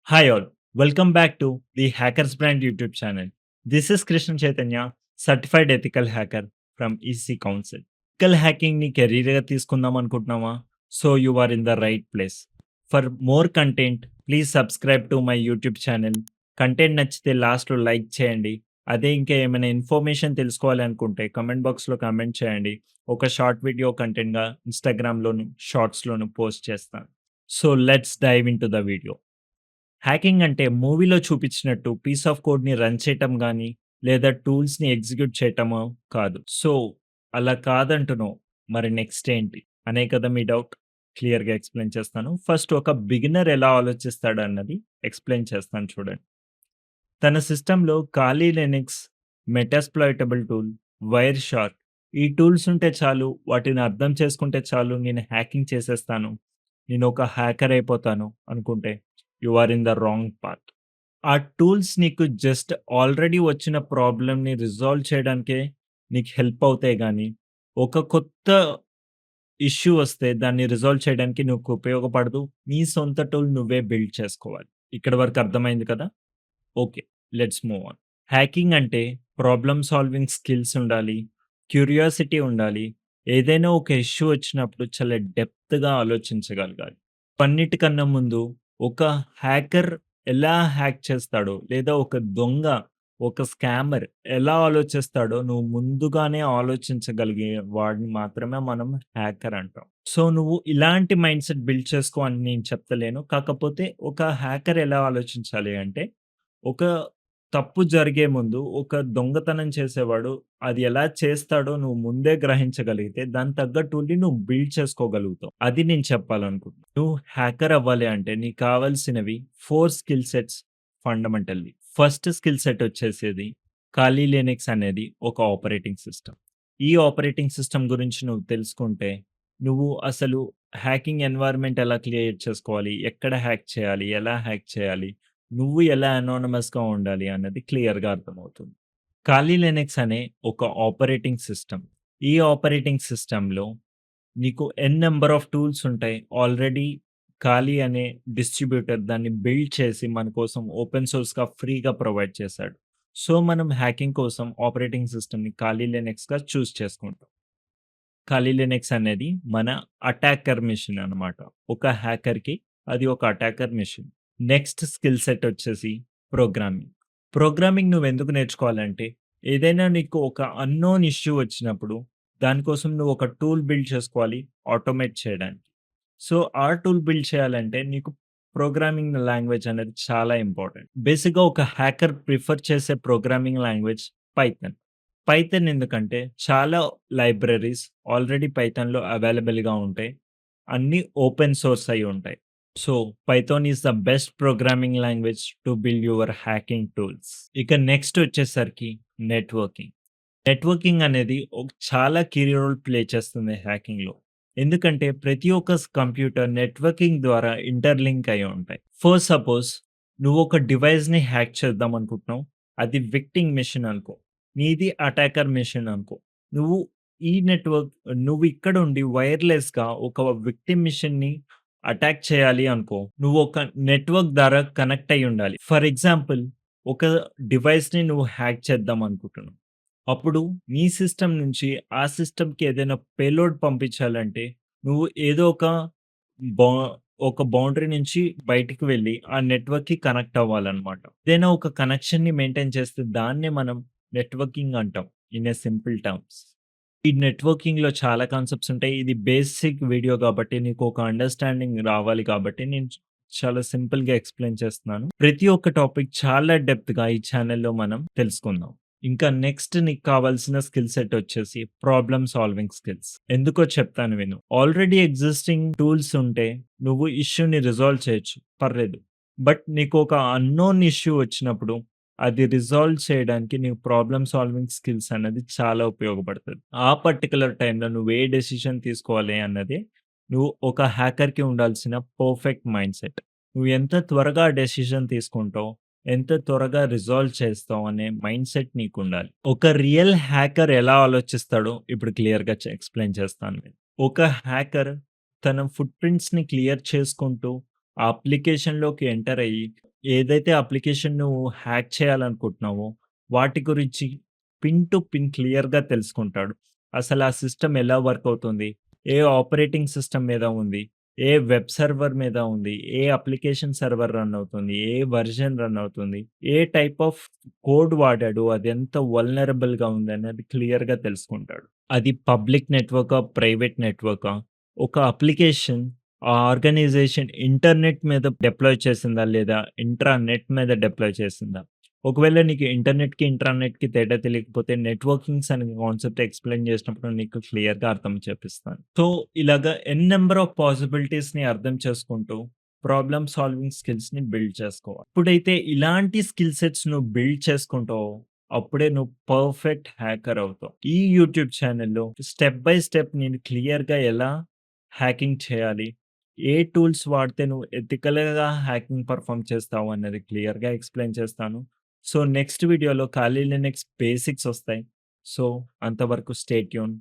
Hi all, welcome back to the Hackers Brand YouTube channel. This is Krishna Chaitanya, certified ethical hacker from EC Council. Ethical hacking ని కెరీర్‌గా తీసుకుందాం అనుకుంటున్నావా? So you are in the right place. For more content please subscribe to my YouTube channel. Content నచ్చితే లాస్ట్‌లో like చేయండి. అదే ఇంకా ఏమైనా ఇన్ఫర్మేషన్ తెలుసుకోవాలి అనుకుంటే కామెంట్ బాక్స్‌లో కామెంట్ చేయండి. ఒక షార్ట్ వీడియో కంటెంట్‌గా ఇన్‌స్టాగ్రామ్‌లోను, షార్ట్స్‌లోను పోస్ట్ చేస్తాను. So let's dive into the video. Hacking అంటే మూవీలో చూపించినట్టు పీస్ ఆఫ్ కోడ్‌ని రన్ చేయటం గానీ, లేదా టూల్స్‌ని ఎగ్జిక్యూట్ చేయటమో కాదు. సో, అలా కాదంటున్నావు. మరి నెక్స్ట్ ఏంటి? అనే కదా మీ డౌట్. క్లియర్‌గా ఎక్స్‌ప్లెయిన్ చేస్తాను. ఫస్ట్ ఒక బిగినర్ ఎలా ఆలోచిస్తాడన్నది ఎక్స్‌ప్లెయిన్ చేస్తాను చూడండి. తన సిస్టమ్‌లో ఖాళీ లినక్స్, మెటాస్ప్లాయిటబుల్ టూల్, వైర్ షార్క్ ఈ టూల్స్ ఉంటే చాలు, వాటిని అర్థం చేసుకుంటే చాలు నేను హ్యాకింగ్ చేసేస్తాను. నేనొక హ్యాకర్ అయిపోతాను అనుకుంటే you are in the wrong path. ఆ టూల్స్ నీకు జస్ట్ ఆల్రెడీ వచ్చిన ప్రాబ్లమ్‌ని రిజాల్వ్ చేయడానికే నీకు హెల్ప్ అవుతాయి గానీ, ఒక కొత్త ఇష్యూ వస్తే దాన్ని రిజాల్వ్ చేయడానికి నీకు ఉపయోగపడదు. నీ సొంత టూల్ నువ్వే బిల్డ్ చేసుకోవాలి. ఇక్కడి వరకు అర్థమైంది కదా! Okay. Let's move on. Hacking అంటే ప్రాబ్లమ్ సాల్వింగ్ స్కిల్స్ ఉండాలి. క్యూరియాసిటీ ఉండాలి. ఏదైనా ఒక ఇష్యూ వచ్చినప్పుడు చాలా డెప్త్‌గా ఆలోచించగలగాలి. అన్నిటికన్నా ముందు ఒక హ్యాకర్ ఎలా హ్యాక్ చేస్తాడో, లేదా ఒక దొంగ, ఒక స్కామర్ ఎలా ఆలోచిస్తాడో నువ్వు ముందుగానే ఆలోచించగలిగే వాడిని మాత్రమే మనం హ్యాకర్ అంటాం. సో, నువ్వు ఇలాంటి మైండ్‌సెట్ బిల్డ్ చేసుకో అని నేను చెప్తలేను. కాకపోతే ఒక హ్యాకర్ ఎలా ఆలోచించాలి అంటే ఒక తప్పు జరిగే ముందు ఒక దొంగతనం చేసేవాడు అది ఎలా చేస్తాడో నువ్వు ముందే గ్రహించగలిగితే దానికి తగ్గట్టువి నువ్వు బిల్డ్ చేసుకోగలుగుతావు. అది నేను చెప్పాలనుకుంటున్నా. నువ్వు హ్యాకర్ అవ్వాలి అంటే నీకు కావాల్సినవి 4 skill sets fundamentally. First skill set వచ్చేసేది ఖాళీ లినక్స్ అనేది ఒక ఆపరేటింగ్ సిస్టమ్. ఈ ఆపరేటింగ్ సిస్టమ్ గురించి నువ్వు తెలుసుకుంటే నువ్వు అసలు హ్యాకింగ్ ఎన్వైర్న్‌మెంట్ ఎలా క్రియేట్ చేసుకోవాలి? ఎక్కడ హ్యాక్ చేయాలి? ఎలా హ్యాక్ చేయాలి? నువ్వు ఎలా అనానిమస్‌గా ఉండాలి అన్నది క్లియర్‌గా అర్థమవుతుంది. ఖాళీ లినక్స్ అనే ఒక ఆపరేటింగ్ సిస్టమ్. ఈ ఆపరేటింగ్ సిస్టమ్‌లో నీకు నంబర్ ఆఫ్ టూల్స్ ఉంటాయి. ఆల్రెడీ ఖాళీ అనే డిస్ట్రిబ్యూటర్ దాన్ని బిల్డ్ చేసి మన కోసం ఓపెన్ సోర్స్‌గా ఫ్రీగా ప్రొవైడ్ చేశాడు. సో, మనం హ్యాకింగ్ కోసం ఆపరేటింగ్ సిస్టమ్‌ని ఖాళీ లినక్స్‌గా చూజ్ చేసుకుంటాం. ఖాళీ లినక్స్ అనేది మన అటాకర్ మెషిన్ అన్నమాట. ఒక హ్యాకర్‌కి అది ఒక attacker machine. Next skill set వచ్చేసి ప్రోగ్రామింగ్. ప్రోగ్రామింగ్ నువ్వెందుకు నేర్చుకోవాలంటే, ఏదైనా నీకు ఒక అన్‌నోన్ ఇష్యూ వచ్చినప్పుడు, దానికోసం నువ్వు ఒక టూల్ బిల్డ్ చేసుకోవాలి ఆటోమేట్ చేయడానికి. సో, ఆ టూల్ బిల్డ్ చేయాలంటే నీకు ప్రోగ్రామింగ్ లాంగ్వేజ్ అనేది చాలా ఇంపార్టెంట్. బేసిక్‌గా ఒక హ్యాకర్ ప్రిఫర్ చేసే ప్రోగ్రామింగ్ లాంగ్వేజ్ పైథాన్. పైథాన్ ఎందుకంటే చాలా లైబ్రరీస్ ఆల్రెడీ పైథాన్‌లో అవైలబుల్‌గా ఉంటాయి. అన్నీ ఓపెన్ సోర్స్ అయ్యి ఉంటాయి. So, Python is the best programming language to build your hacking tools. ఇక నెక్స్ట్ వచ్చేసరికి నెట్వర్కింగ్. నెట్వర్కింగ్ అనేది చాలా కీ రోల్ ప్లే చేస్తుంది హ్యాకింగ్‌లో. ఎందుకంటే ప్రతి ఒక్క కంప్యూటర్ నెట్వర్కింగ్ ద్వారా ఇంటర్‌లింక్ అయ్యి ఉంటాయి. ఫర్ సపోజ్ నువ్వు ఒక డివైస్‌ని హ్యాక్ చేద్దాం అనుకుంటున్నావు. అది విక్టిమ్ మెషిన్ అనుకో. నీది అటాకర్ మెషిన్ అనుకో. నువ్వు ఈ నెట్వర్క్ నువ్వు ఇక్కడుండి వైర్‌లెస్‌గా ఒక విక్టిమ్ మెషిన్‌ని అటాక్ చేయాలి అనుకో. నువ్వు ఒక నెట్వర్క్ ద్వారా కనెక్ట్ అయ్యి ఉండాలి. ఫర్ ఎగ్జాంపుల్ ఒక డివైస్‌ని నువ్వు హ్యాక్ చేద్దాం అనుకుంటున్నావు. అప్పుడు నీ సిస్టమ్ నుంచి ఆ సిస్టమ్‌కి ఏదైనా పేలోడ్ పంపించాలంటే, నువ్వు ఏదో బౌ ఒక బౌండరీ నుంచి బయటికి వెళ్లి, ఆ నెట్వర్క్‌కి కనెక్ట్ అవ్వాలన్నమాట. ఏదైనా ఒక కనెక్షన్‌ని మెయింటైన్ చేస్తే దాన్నే మనం నెట్వర్కింగ్ అంటాం. In a simple terms. ఈ నెట్వర్కింగ్‌లో చాలా కాన్సెప్ట్స్ ఉంటాయి. ఇది బేసిక్ వీడియో కాబట్టి నీకు ఒక అండర్‌స్టాండింగ్ రావాలి కాబట్టి నేను చాలా సింపుల్‌గా ఎక్స్‌ప్లెయిన్ చేస్తున్నాను. ప్రతి ఒక్క టాపిక్ చాలా డెప్త్‌గా ఈ ఛానెల్‌లో మనం తెలుసుకుందాం. ఇంకా నెక్స్ట్ నీకు కావాల్సిన స్కిల్ సెట్ వచ్చేసి ప్రాబ్లమ్ సాల్వింగ్ స్కిల్స్. ఎందుకో చెప్తాను విను. ఆల్రెడీ ఎగ్జిస్టింగ్ టూల్స్ ఉంటే నువ్వు ఇష్యూని రిజాల్వ్ చేయొచ్చు. పర్లేదు. బట్ నీకు ఒక అన్‌నోన్ ఇష్యూ వచ్చినప్పుడు అది రిజాల్వ్ చేయడానికి నీకు ప్రాబ్లమ్ సాల్వింగ్ స్కిల్స్ అనేది చాలా ఉపయోగపడతది. ఆ పర్టిక్యులర్ టైమ్‌లో నువ్వు ఏ డెసిషన్ తీసుకోవాలి అన్నది నువ్వు ఒక హ్యాకర్‌కి ఉండాల్సిన పర్ఫెక్ట్ మైండ్‌సెట్. నువ్వు ఎంత త్వరగా డెసిషన్ తీసుకుంటావో, ఎంత త్వరగా రిజాల్వ్ చేస్తావు అనే మైండ్‌సెట్ నీకుండాలి. ఒక రియల్ హ్యాకర్ ఎలా ఆలోచిస్తాడో ఇప్పుడు క్లియర్‌గా ఎక్స్‌ప్లెయిన్ చేస్తాను నేను. ఒక హ్యాకర్ తన ఫుట్ ప్రింట్స్‌ని క్లియర్ చేసుకుంటూ ఆ అప్లికేషన్‌లోకి ఎంటర్ అయ్యి ఏదైతే అప్లికేషన్ నువ్వు హ్యాక్ చేయాలనుకుంటున్నావో, వాటి గురించి పిన్ టు పిన్ క్లియర్‌గా తెలుసుకుంటాడు. అసలు ఆ సిస్టమ్ ఎలా వర్క్ అవుతుంది? ఏ ఆపరేటింగ్ సిస్టమ్ మీద ఉంది? ఏ వెబ్ సర్వర్ మీద ఉంది? ఏ అప్లికేషన్ సర్వర్ రన్ అవుతుంది? ఏ వెర్షన్ రన్ అవుతుంది? ఏ టైప్ ఆఫ్ కోడ్ వాడాడు? అది ఎంత వల్నరబుల్‌గా ఉందనేది క్లియర్‌గా తెలుసుకుంటాడు. అది పబ్లిక్ నెట్వర్కా? ప్రైవేట్ నెట్వర్కా? ఒక అప్లికేషన్ ఆ ఆర్గనైజేషన్ ఇంటర్నెట్ మీద డిప్లాయ్ చేసిందా? లేదా ఇంట్రానెట్ మీద డిప్లాయ్ చేసిందా? ఒకవేళ నీకు ఇంటర్నెట్‌కి, ఇంట్రానెట్‌కి తేడా తెలియకపోతే నెట్వర్కింగ్స్ అనే కాన్సెప్ట్ ఎక్స్‌ప్లెయిన్ చేసినప్పుడు నీకు క్లియర్‌గా అర్థం చేపిస్తాను. సో, ఇలాగ ఎన్ నంబర్ ఆఫ్ పాసిబిలిటీస్‌ని అర్థం చేసుకుంటూ ప్రాబ్లమ్ సాల్వింగ్ స్కిల్స్‌ని బిల్డ్ చేసుకోవాలి. ఎప్పుడైతే ఇలాంటి స్కిల్ సెట్స్ నువ్వు బిల్డ్ చేసుకుంటావో, అప్పుడే నువ్వు పర్ఫెక్ట్ హ్యాకర్ అవుతావు. ఈ యూట్యూబ్ ఛానెల్‌లో స్టెప్ బై స్టెప్ నేను క్లియర్‌గా ఎలా హ్యాకింగ్ చేయాలి? ఏ టూల్స్ వాడితే నువ్వు ఎథికల్‌గా హ్యాకింగ్ పెర్ఫార్మ్ చేస్తావు అన్నది క్లియర్‌గా ఎక్స్‌ప్లెయిన్ చేస్తాను. సో, నెక్స్ట్ వీడియోలో ఖాళీ లినక్స్ బేసిక్స్ ఒస్తాయి. సో, అంతవరకు స్టే ట్యూన్.